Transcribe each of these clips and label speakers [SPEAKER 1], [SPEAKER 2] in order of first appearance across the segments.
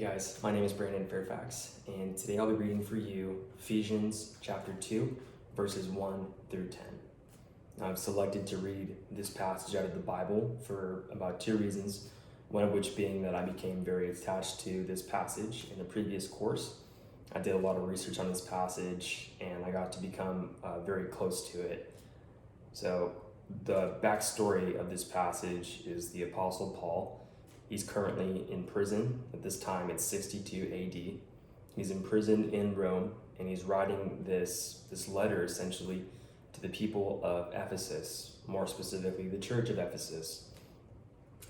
[SPEAKER 1] Hey guys, my name is Brandon Fairfax, and today I'll be reading for you Ephesians chapter 2, verses 1 through 10. Now, I've selected to read this passage out of the Bible for about two reasons, one of which being that I became very attached to this passage in a previous course. I did a lot of research on this passage, and I got to become very close to it. So, the backstory of this passage is the Apostle Paul. He's currently in prison. At this time, it's 62 AD. He's imprisoned in Rome, and he's writing this letter essentially to the people of Ephesus, more specifically the church of Ephesus.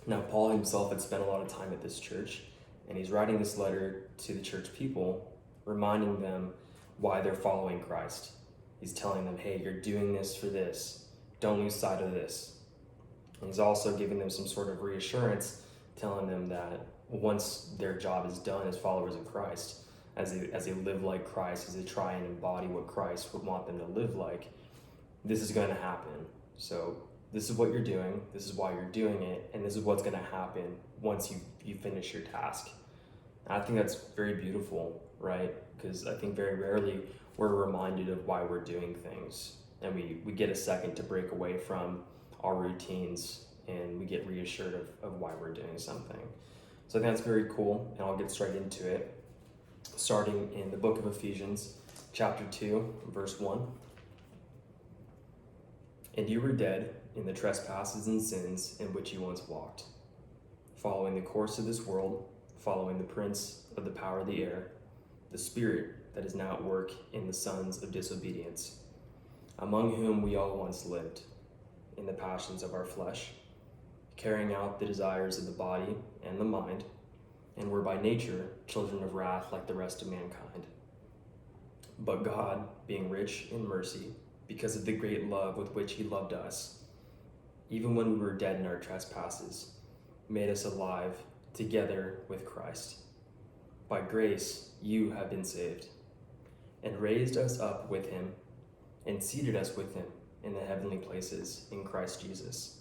[SPEAKER 1] Now, Paul himself had spent a lot of time at this church, and he's writing this letter to the church people, reminding them why they're following Christ. He's telling them, hey, you're doing this for this. Don't lose sight of this. And he's also giving them some sort of reassurance, telling them that once their job is done as followers of Christ, as they live like Christ, as they try and embody what Christ would want them to live like, this is going to happen. So this is what you're doing, this is why you're doing it, and this is what's going to happen once you finish your task. And I think that's very beautiful, right? Because I think very rarely we're reminded of why we're doing things, and we get a second to break away from our routines, and we get reassured of why we're doing something. So I think that's very cool, and I'll get straight into it. Starting in the book of Ephesians, chapter 2, verse 1. And you were dead in the trespasses and sins in which you once walked, following the course of this world, following the prince of the power of the air, the spirit that is now at work in the sons of disobedience, among whom we all once lived, in the passions of our flesh, carrying out the desires of the body and the mind, and were by nature children of wrath like the rest of mankind. But God, being rich in mercy, because of the great love with which he loved us, even when we were dead in our trespasses, made us alive together with Christ. By grace you have been saved, and raised us up with him, and seated us with him in the heavenly places in Christ Jesus,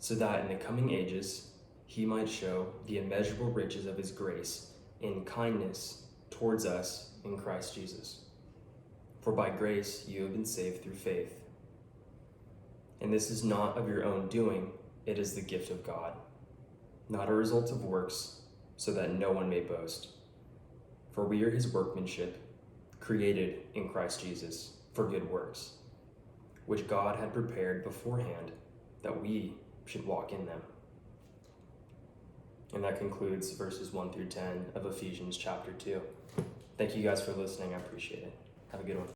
[SPEAKER 1] so that in the coming ages he might show the immeasurable riches of his grace in kindness towards us in Christ Jesus. For by grace you have been saved through faith. And this is not of your own doing, it is the gift of God, not a result of works, so that no one may boast. For we are his workmanship, created in Christ Jesus for good works, which God had prepared beforehand that we should walk in them. And that concludes verses 1 through 10 of Ephesians chapter 2. Thank you guys for listening. I appreciate it. Have a good one.